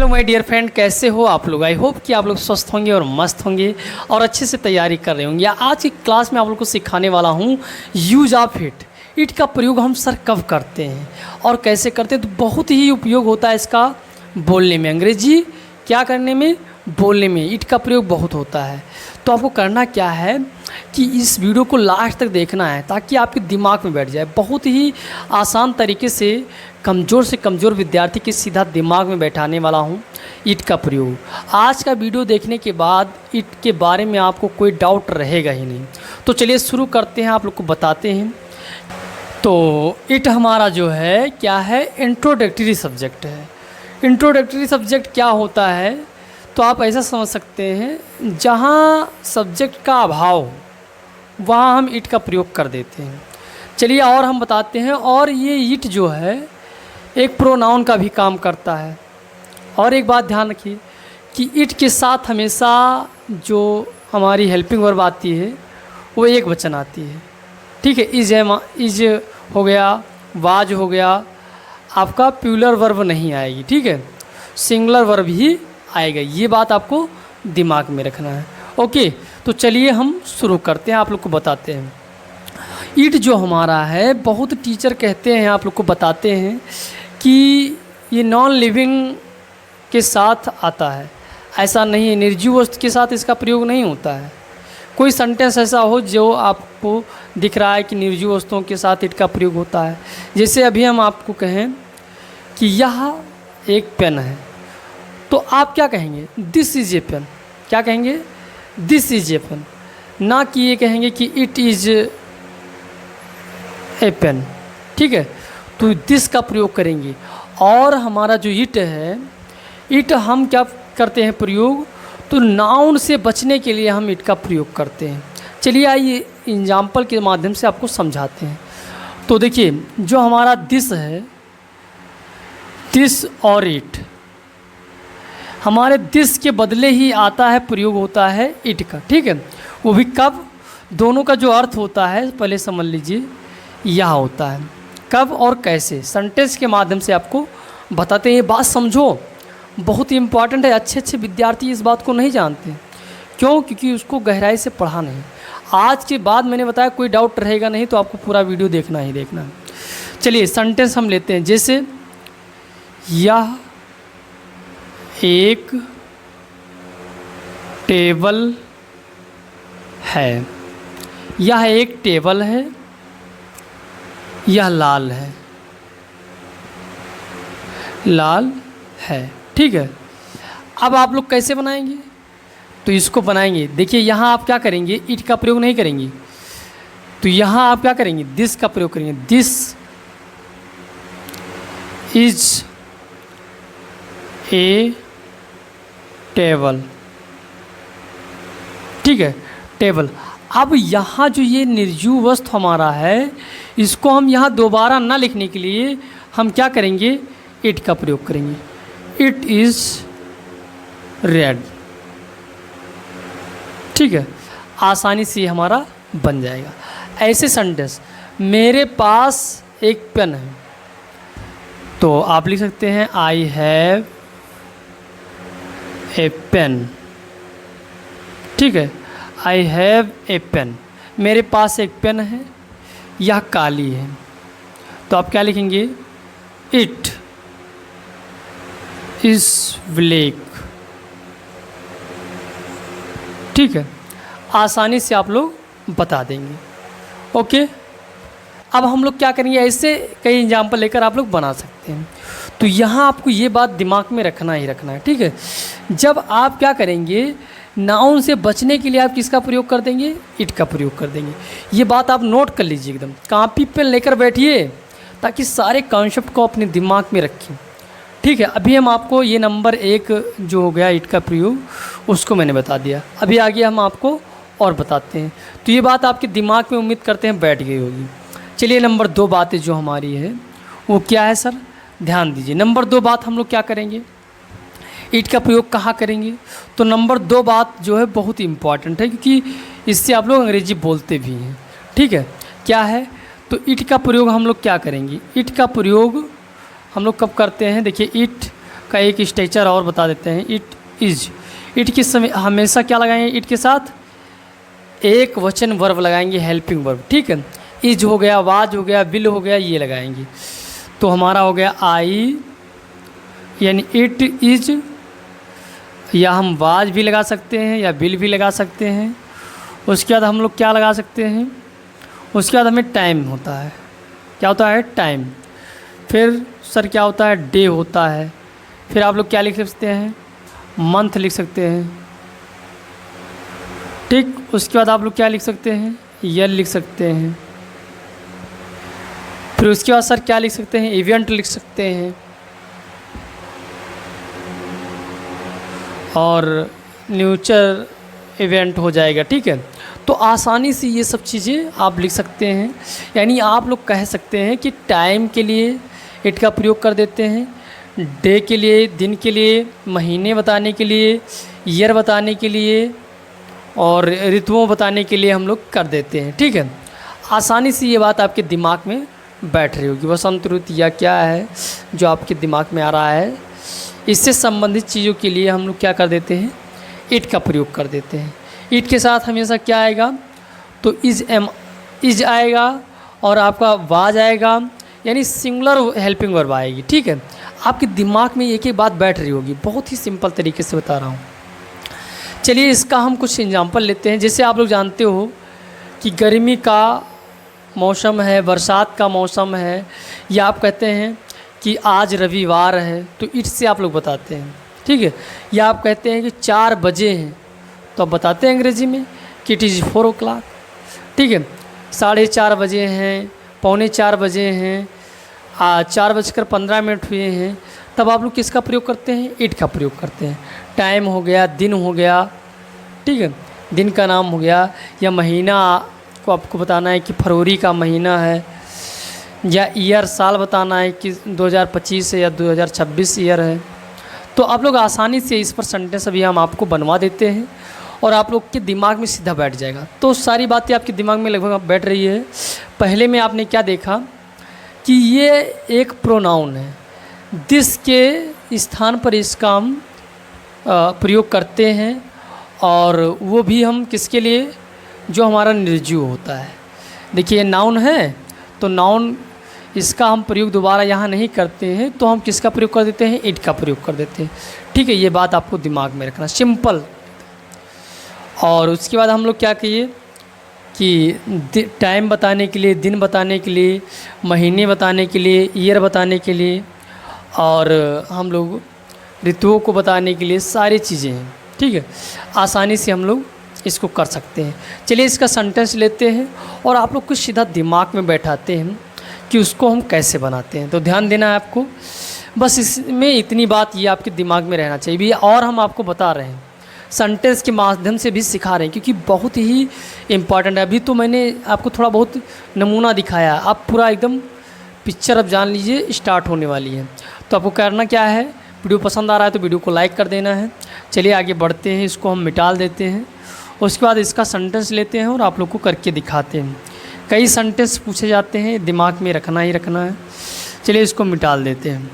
Hello my dear friend, कैसे हो आप लोग। आई होप कि आप लोग स्वस्थ होंगे और मस्त होंगे और अच्छे से तैयारी कर रहे होंगे। आज की क्लास में आप लोग को सिखाने वाला हूँ यूज ऑफ इट। इट का प्रयोग हम सर कब करते हैं और कैसे करते हैं, तो बहुत ही उपयोग होता है इसका बोलने में। अंग्रेजी क्या करने में, बोलने में इट का प्रयोग बहुत होता है। तो आपको करना क्या है कि इस वीडियो को लास्ट तक देखना है ताकि आपके दिमाग में बैठ जाए। बहुत ही आसान तरीके से कमज़ोर विद्यार्थी के सीधा दिमाग में बैठाने वाला हूँ इट का प्रयोग। आज का वीडियो देखने के बाद इट के बारे में आपको कोई डाउट रहेगा ही नहीं। तो चलिए शुरू करते हैं, आप लोग को बताते हैं। तो इट हमारा जो है क्या है, इंट्रोडक्टरी सब्जेक्ट है। इंट्रोडक्टरी सब्जेक्ट क्या होता है, तो आप ऐसा समझ सकते हैं जहाँ सब्जेक्ट का अभाव हो वहाँ हम इट का प्रयोग कर देते हैं। चलिए और हम बताते हैं। और ये इट जो है एक प्रोनाउन का भी काम करता है। और एक बात ध्यान रखिए कि इट के साथ हमेशा जो हमारी हेल्पिंग वर्ब आती है वो एक वचन आती है। ठीक है, इज हो गया, वाज हो गया, आपका प्यूलर वर्ब नहीं आएगी। ठीक है, सिंगुलर वर्ब ही आएगा। ये बात आपको दिमाग में रखना है। ओके, तो चलिए हम शुरू करते हैं, आप लोग को बताते हैं। इट जो हमारा है, बहुत टीचर कहते हैं, आप लोग को बताते हैं कि ये नॉन लिविंग के साथ आता है। ऐसा नहीं है, निर्जीव वस्तु के साथ इसका प्रयोग नहीं होता है। कोई सेंटेंस ऐसा हो जो आपको दिख रहा है कि निर्जीव वस्तुओं के साथ इट का प्रयोग होता है। जैसे अभी हम आपको कहें कि यह एक पेन है, तो आप क्या कहेंगे, दिस इज ए पेन। क्या कहेंगे, दिस इज ए पेन, ना कि ये कहेंगे कि इट इज ए पेन। ठीक है, तो दिस का प्रयोग करेंगे। और हमारा जो इट है, इट हम क्या करते हैं प्रयोग, तो नाउन से बचने के लिए हम इट का प्रयोग करते हैं। चलिए आइए एग्जाम्पल के माध्यम से आपको समझाते हैं। तो देखिए, जो हमारा दिस है, दिस और इट, हमारे दिस के बदले ही आता है, प्रयोग होता है इट का। ठीक है, वो भी कब, दोनों का जो अर्थ होता है पहले समझ लीजिए, यह होता है। कब और कैसे, सेंटेंस के माध्यम से आपको बताते हैं। ये बात समझो, बहुत ही इम्पॉर्टेंट है। अच्छे विद्यार्थी इस बात को नहीं जानते। क्यों? क्योंकि उसको गहराई से पढ़ा नहीं। आज के बाद मैंने बताया कोई डाउट रहेगा नहीं, तो आपको पूरा वीडियो देखना ही देखना। चलिए सेंटेंस हम लेते हैं। जैसे यह एक टेबल है, यह एक टेबल है, यह लाल है, लाल है। ठीक है, अब आप लोग कैसे बनाएंगे, तो इसको बनाएंगे। देखिए यहाँ आप क्या करेंगे, इट का प्रयोग नहीं करेंगे, तो यहाँ आप क्या करेंगे, दिस का प्रयोग करेंगे। This is a table. ठीक है, टेबल। अब यहाँ जो ये निर्जीव वस्तु हमारा है, इसको हम यहाँ दोबारा ना लिखने के लिए हम क्या करेंगे, इट का प्रयोग करेंगे। It is red. ठीक है, आसानी से हमारा बन जाएगा। ऐसे सेंटेंस, मेरे पास एक पेन है, तो आप लिख सकते हैं आई हैव ए पेन। ठीक है, आई हैव ए पेन, मेरे पास एक पेन है, यह काली है, तो आप क्या लिखेंगे, इट इज ब्लैक। ठीक है, आसानी से आप लोग बता देंगे। ओके, अब हम लोग क्या करेंगे, ऐसे कई एग्जाम्पल लेकर आप लोग बना सकते हैं। तो यहाँ आपको ये बात दिमाग में रखना ही रखना है। ठीक है, जब आप क्या करेंगे, नाउन से बचने के लिए आप किसका प्रयोग कर देंगे, इट का प्रयोग कर देंगे। ये बात आप नोट कर लीजिए, एकदम कॉपी पेन लेकर बैठिए ताकि सारे कॉन्सेप्ट को अपने दिमाग में रखें। ठीक है, अभी हम आपको ये नंबर 1 जो हो गया इट का प्रयोग, उसको मैंने बता दिया। अभी आगे हम आपको और बताते हैं। तो ये बात आपके दिमाग में उम्मीद करते हैं बैठ गई होगी। चलिए नंबर 2 बातें जो हमारी है वो क्या है सर, ध्यान दीजिए। नंबर 2 बात हम लोग क्या करेंगे, इट का प्रयोग कहाँ करेंगे, तो नंबर 2 बात जो है बहुत ही इम्पॉर्टेंट है, क्योंकि इससे आप लोग अंग्रेजी बोलते भी हैं। ठीक है, क्या है, तो इट का प्रयोग हम लोग क्या करेंगे, इट का प्रयोग हम लोग कब करते हैं, देखिए इट का एक स्ट्रक्चर और बता देते हैं। इट इज, इट के समय हमेशा क्या लगाएंगे, इट के साथ एक वचन वर्ब लगाएंगे, हेल्पिंग वर्ब, ठीक है। इज हो गया, वाज हो गया, विल हो गया, ये लगाएंगे। तो हमारा हो गया आई, यानी इट इज, या हम वाज भी लगा सकते हैं या विल भी लगा सकते हैं। उसके बाद हम लोग क्या लगा सकते हैं, उसके बाद हमें टाइम होता है, क्या होता है, टाइम। फिर सर क्या होता है, डे होता है। फिर आप लोग क्या लिख सकते हैं, मंथ लिख सकते हैं, ठीक। उसके बाद आप लोग क्या लिख सकते हैं, ईयर लिख सकते हैं। फिर उसके बाद सर क्या लिख सकते हैं, इवेंट लिख सकते हैं, और न्यूचर इवेंट हो जाएगा, ठीक है। तो आसानी से ये सब चीज़ें आप लिख सकते हैं। यानी आप लोग कह सकते हैं कि टाइम के लिए इट का प्रयोग कर देते हैं, डे के लिए, दिन के लिए, महीने बताने के लिए, ईयर बताने के लिए, और ऋतुओं बताने के लिए हम लोग कर देते हैं, ठीक है। आसानी से ये बात आपके दिमाग में बैठ रही होगी। वसंत ऋतु या क्या है जो आपके दिमाग में आ रहा है, इससे संबंधित चीज़ों के लिए हम लोग क्या कर देते हैं, इट का प्रयोग कर देते हैं। इट के साथ हमेशा क्या आएगा, तो इज आएगा, और आपका वाज आएगा, यानी सिंगुलर हेल्पिंग वर्ब आएगी, ठीक है। आपके दिमाग में एक ही बात बैठ रही होगी, बहुत ही सिंपल तरीके से बता रहा हूँ। चलिए इसका हम कुछ एग्जांपल लेते हैं। जैसे आप लोग जानते हो कि गर्मी का मौसम है, बरसात का मौसम है, या आप कहते हैं कि आज रविवार है, तो इट से आप लोग बताते हैं, ठीक है। या आप कहते हैं कि 4 बजे हैं, तो आप बताते हैं अंग्रेज़ी में कि इट इज़ 4 o'clock, ठीक है। 4:30 बजे हैं, 3:45 बजे हैं, 4:15 हुए हैं, तब आप लोग किसका प्रयोग करते हैं, इट का प्रयोग करते हैं। टाइम हो गया, दिन हो गया, ठीक है, दिन का नाम हो गया, या महीना को आपको बताना है कि फरवरी का महीना है, या ईयर साल बताना है कि 2025 है या 2026 ईयर है। तो आप लोग आसानी से इस पर सेंटेंस अभी हम आपको बनवा देते हैं और आप लोग के दिमाग में सीधा बैठ जाएगा। तो सारी बातें आपके दिमाग में लगभग बैठ रही है। पहले में आपने क्या देखा कि ये एक प्रोनाउन है, दिस के स्थान पर इसका हम प्रयोग करते हैं, और वो भी हम किसके लिए, जो हमारा निर्जीव होता है। देखिए नाउन है, तो नाउन इसका हम प्रयोग दोबारा यहाँ नहीं करते हैं, तो हम किसका प्रयोग कर देते हैं, इट का प्रयोग कर देते हैं, ठीक है। ये बात आपको दिमाग में रखना, सिंपल। और उसके बाद हम लोग क्या कहिए कि टाइम बताने के लिए, दिन बताने के लिए, महीने बताने के लिए, ईयर बताने के लिए, और हम लोग ऋतुओं को बताने के लिए, सारी चीज़ें हैं, ठीक है। आसानी से हम लोग इसको कर सकते हैं। चलिए इसका सेंटेंस लेते हैं और आप लोग को सीधा दिमाग में बैठाते हैं कि उसको हम कैसे बनाते हैं। तो ध्यान देना है आपको, बस इसमें इतनी बात ये आपके दिमाग में रहना चाहिए भी। और हम आपको बता रहे हैं, सेंटेंस के माध्यम से भी सिखा रहे हैं, क्योंकि बहुत ही इम्पॉर्टेंट है। अभी तो मैंने आपको थोड़ा बहुत नमूना दिखाया, आप पूरा एकदम पिक्चर अब जान लीजिए स्टार्ट होने वाली है। तो आपको करना क्या है, वीडियो पसंद आ रहा है तो वीडियो को लाइक कर देना है। चलिए आगे बढ़ते हैं, इसको हम मिटा देते हैं। उसके बाद इसका सेंटेंस लेते हैं और आप लोग को करके दिखाते हैं। कई सेंटेंस पूछे जाते हैं, दिमाग में रखना ही रखना है। चलिए इसको मिटा देते हैं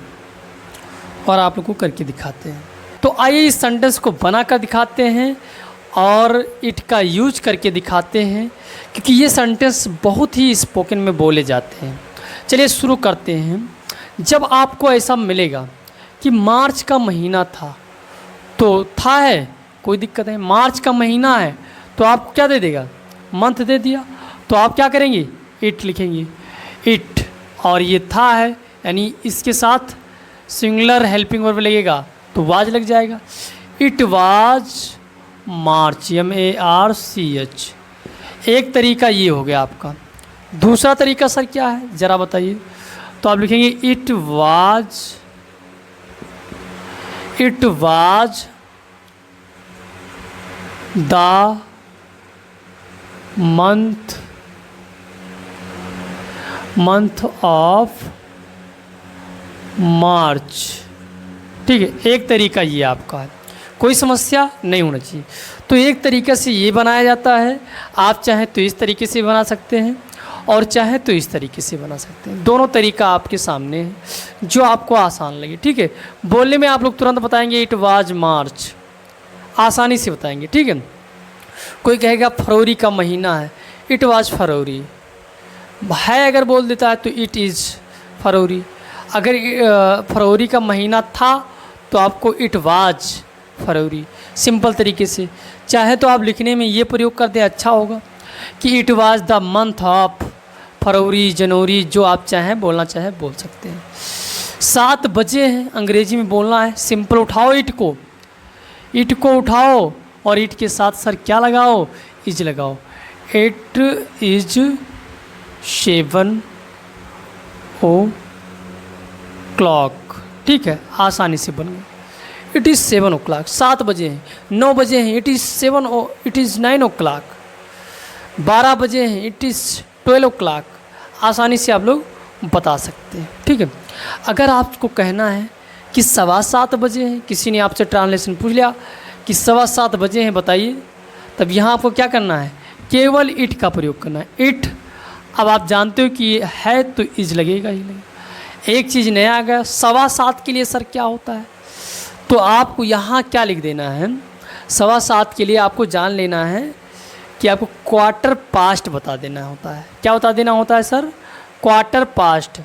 और आप लोग को करके दिखाते हैं। तो आइए इस सेंटेंस को बना कर दिखाते हैं और इट का यूज करके दिखाते हैं, क्योंकि ये सेंटेंस बहुत ही स्पोकन में बोले जाते हैं। चलिए शुरू करते हैं। जब आपको ऐसा मिलेगा कि मार्च का महीना था, तो था है, कोई दिक्कत है, मार्च का महीना है, तो आपको क्या दे देगा, मंथ दे दिया, तो आप क्या करेंगे, इट लिखेंगे, इट। और ये था है, यानी इसके साथ सिंगुलर हेल्पिंग वर्ब लगेगा तो वाज लग जाएगा। It was March, MARCH। एक तरीका ये हो गया आपका। दूसरा तरीका सर क्या है, ज़रा बताइए। तो आप लिखेंगे it was the month of March. ठीक है, एक तरीका ये आपका है, कोई समस्या नहीं होना चाहिए। तो एक तरीके से ये बनाया जाता है, आप चाहें तो इस तरीके से बना सकते हैं, और चाहे तो इस तरीके से बना सकते हैं। दोनों तरीका आपके सामने है जो आपको आसान लगे, ठीक है। बोलने में आप लोग तुरंत बताएंगे इट वाज मार्च, आसानी से बताएंगे, ठीक है। कोई कहेगा फरवरी का महीना है, इट वाज फरवरी है, अगर बोल देता है तो इट इज़ फरवरी। अगर फरवरी का महीना था तो आपको इट वाज फरवरी, सिंपल तरीके से। चाहे तो आप लिखने में ये प्रयोग कर दें, अच्छा होगा कि it was the month of February, January, जो आप चाहें बोलना चाहें बोल सकते हैं। 7 बजे हैं, अंग्रेजी में बोलना है, सिंपल उठाओ इट को उठाओ और इट के साथ सर क्या लगाओ, इज लगाओ। इट इज 7 o'clock, ठीक है, आसानी से बन गया। इट इज़ 7 o'clock, 7 बजे हैं, 9 बजे हैं, इट इज़ 9 o'clock, 12 बजे हैं, इट इज़ 12 o'clock, आसानी से आप लोग बता सकते हैं, ठीक है। अगर आपको कहना है कि 7:15 बजे हैं, किसी ने आपसे ट्रांसलेशन पूछ लिया कि 7:15 बजे हैं बताइए, तब यहाँ आपको क्या करना है, केवल इट का प्रयोग करना है। इट, अब आप जानते हो कि है तो इज लगेगा ही लगेगा। एक चीज़ नया आ गया, 7:15 के लिए सर क्या होता है, तो आपको यहाँ क्या लिख देना है, 7:15 के लिए आपको जान लेना है कि आपको क्वार्टर पास्ट बता देना होता है। क्या बता देना होता है सर, क्वार्टर पास्ट।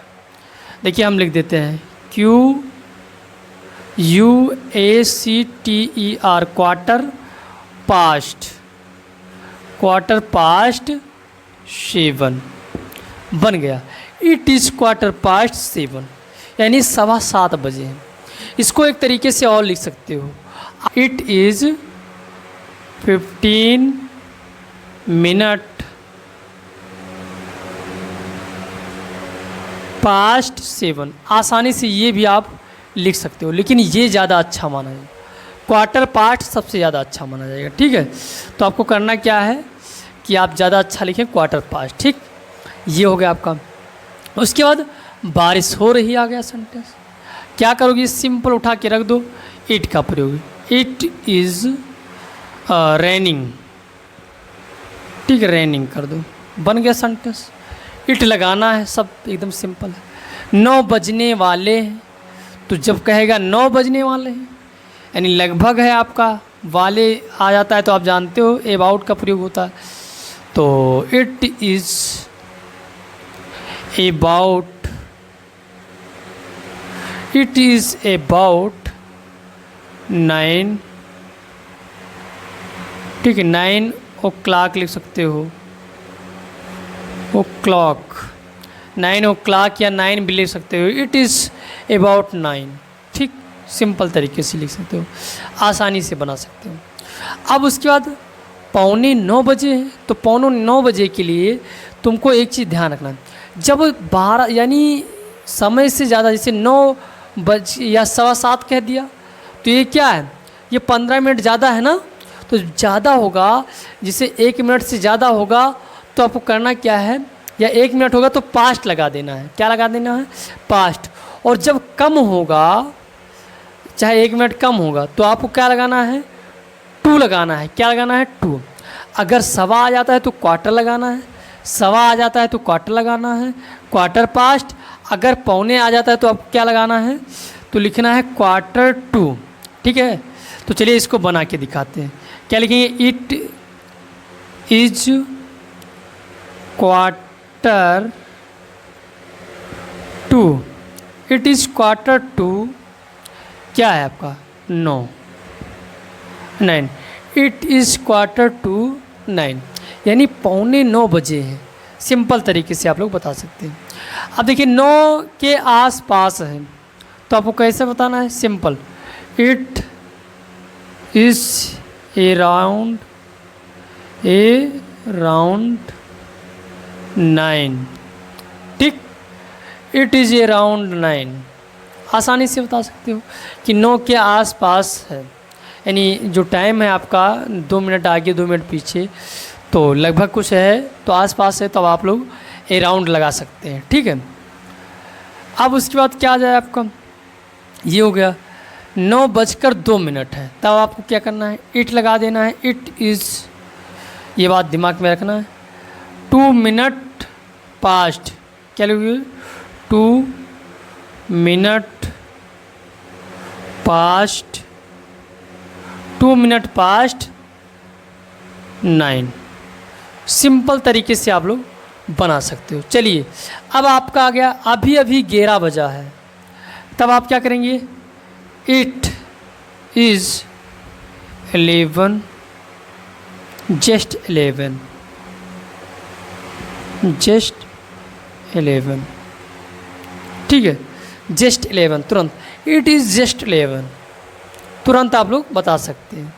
देखिए हम लिख देते हैं QUACTER, क्वार्टर पास्ट 7 बन गया। इट इज़ 7:15, यानी 7:15 बजे हैं। इसको एक तरीके से और लिख सकते हो, इट इज़ 15 मिनट पास्ट 7, आसानी से ये भी आप लिख सकते हो, लेकिन ये ज़्यादा अच्छा माना जाएगा, क्वार्टर पास्ट सबसे ज़्यादा अच्छा माना जाएगा, ठीक है। तो आपको करना क्या है कि आप ज़्यादा अच्छा लिखें क्वार्टर पास्ट, ठीक। ये हो गया आपका। उसके बाद बारिश हो रही, आ गया सेंटेंस। क्या करोगे, सिंपल उठा के रख दो, इट का प्रयोग, इट इज़ रेनिंग, ठीक है, रेनिंग कर दो, बन गया सेंटेंस। इट लगाना है, सब एकदम सिंपल है। 9 बजने वाले हैं, तो जब कहेगा 9 बजने वाले हैं यानी लगभग है आपका, वाले आ जाता है तो आप जानते हो अबाउट का प्रयोग होता है। तो it is about, it is about 9, ठीक है, 9 o'clock लिख सकते हो, o'clock, 9 o'clock या 9 भी लिख सकते हो। इट इज़ अबाउट 9, ठीक, सिंपल तरीके से लिख सकते हो, आसानी से बना सकते हो। अब उसके बाद 9:15 बजे है, तो 9:15 बजे के लिए तुमको एक चीज़ ध्यान रखना है, जब 12 यानी समय से ज़्यादा, जैसे 9 बजे या 7:15 कह दिया, तो ये क्या है, ये 15 मिनट ज़्यादा है ना, तो ज़्यादा होगा, जिसे 1 मिनट से ज़्यादा होगा तो आपको करना क्या है, या 1 मिनट होगा तो पास्ट लगा देना है। क्या लगा देना है, पास्ट। और जब कम होगा, चाहे 1 मिनट कम होगा, तो आपको क्या लगाना है, टू लगाना है। क्या लगाना है, टू। अगर 1:15 आ जाता है तो क्वार्टर लगाना है, 1:15 आ जाता है तो क्वार्टर लगाना है, क्वार्टर पास्ट। अगर 9:15 आ जाता है तो आपको क्या लगाना है, तो लिखना है क्वार्टर टू, ठीक है। तो चलिए इसको बना के दिखाते हैं। क्या लिखेंगे, it is quarter to, it is quarter to, क्या है आपका 9, इट इज़ क्वार्टर टू 9, यानी 9:15 बजे हैं। सिंपल तरीके से आप लोग बता सकते हैं। अब देखिए 9 के आसपास है, तो आपको कैसे बताना है, सिंपल, इट इज़ अराउंड 9, ठीक, इट इज़ अराउंड 9, आसानी से बता सकते हो कि 9 के आसपास है, यानी जो टाइम है आपका 2 मिनट आगे 2 मिनट पीछे, तो लगभग कुछ है, तो आसपास है, तब आप लोग अराउंड लगा सकते हैं, ठीक है। अब उसके बाद क्या आ जाए आपका, ये हो गया 9:02 है, तब आपको क्या करना है, इट लगा देना है। इट इज़, ये बात दिमाग में रखना है, 2 मिनट पास्ट, क्या लिखोगे 2 minute past, 2 minute past 9। Simple तरीके से आप लोग बना सकते हो। चलिए अब आपका आ गया, अभी अभी 11 बजा है, तब आप क्या करेंगे, इट इज़ 11, जस्ट 11, जस्ट 11, ठीक है, जस्ट 11 तुरंत, इट इज़ जस्ट 11 तुरंत आप लोग बता सकते हैं,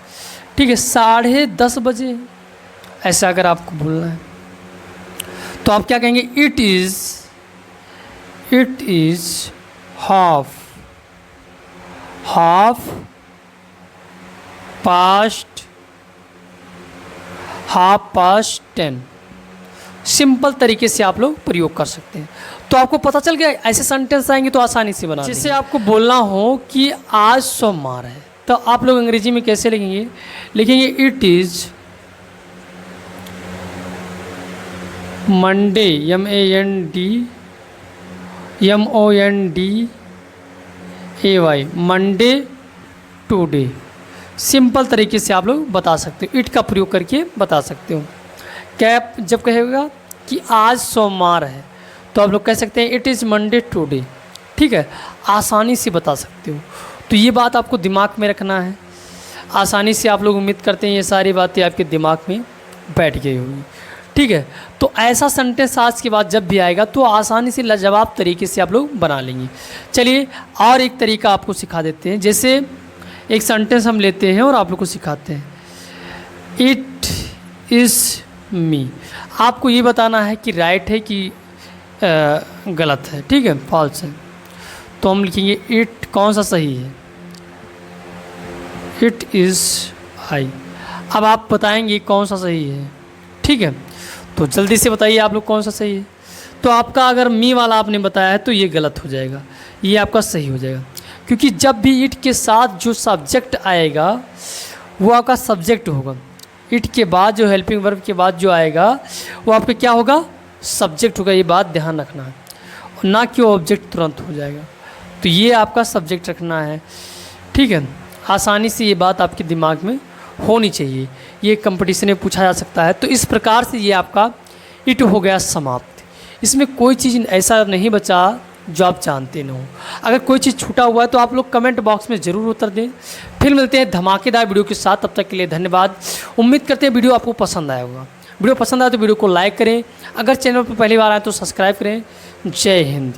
ठीक है। 10:30 बजे ऐसा अगर आपको बोलना है तो आप क्या कहेंगे, it is half past 10। Simple तरीके से आप लोग प्रयोग कर सकते हैं। तो आपको पता चल गया, ऐसे सेंटेंस आएंगे तो आसानी से बना, जैसे आपको बोलना हो कि आज सोमवार है, तो आप लोग अंग्रेजी में कैसे लिखेंगे, it is Monday, MONDAY, Monday today. Simple तरीके से आप लोग बता सकते हो, इट का प्रयोग करके बता सकते हो। क्या जब कहेगा कि आज सोमवार है तो आप लोग कह सकते हैं इट इज़ मंडे टुडे, ठीक है, आसानी से बता सकते हो। तो ये बात आपको दिमाग में रखना है, आसानी से आप लोग उम्मीद करते हैं ये सारी बातें आपके दिमाग में बैठ गई होगी, ठीक है। तो ऐसा सेंटेंस आज के बाद जब भी आएगा तो आसानी से लाजवाब तरीके से आप लोग बना लेंगे। चलिए और एक तरीका आपको सिखा देते हैं, जैसे एक सेंटेंस हम लेते हैं और आप लोग को सिखाते हैं, इट इज़ मी। आपको ये बताना है कि राइट है कि गलत है, ठीक है, फॉल्स है। तो हम लिखेंगे इट, कौन सा सही है, इट इज़ आई। अब आप बताएंगे कौन सा सही है, ठीक है, तो जल्दी से बताइए आप लोग कौन सा सही है। तो आपका अगर मी वाला आपने बताया है तो ये गलत हो जाएगा, ये आपका सही हो जाएगा, क्योंकि जब भी इट के साथ जो सब्जेक्ट आएगा वो आपका सब्जेक्ट होगा। इट के बाद जो हेल्पिंग वर्ब के बाद जो आएगा वो आपका क्या होगा, सब्जेक्ट होगा। ये बात ध्यान रखना है, ना कि ऑब्जेक्ट तुरंत हो जाएगा। तो ये आपका सब्जेक्ट रखना है, ठीक है। आसानी से ये बात आपके दिमाग में होनी चाहिए, ये कंपटीशन में पूछा जा सकता है। तो इस प्रकार से ये आपका इट हो गया समाप्त। इसमें कोई चीज़ ऐसा नहीं बचा जो आप जानते न हो। अगर कोई चीज़ छूटा हुआ है तो आप लोग कमेंट बॉक्स में ज़रूर उत्तर दें। फिर मिलते हैं धमाकेदार वीडियो के साथ, तब तक के लिए धन्यवाद। उम्मीद करते हैं वीडियो आपको पसंद आया होगा। वीडियो पसंद आए तो वीडियो को लाइक करें, अगर चैनल पर पहली बार आए तो सब्सक्राइब करें। जय हिंद।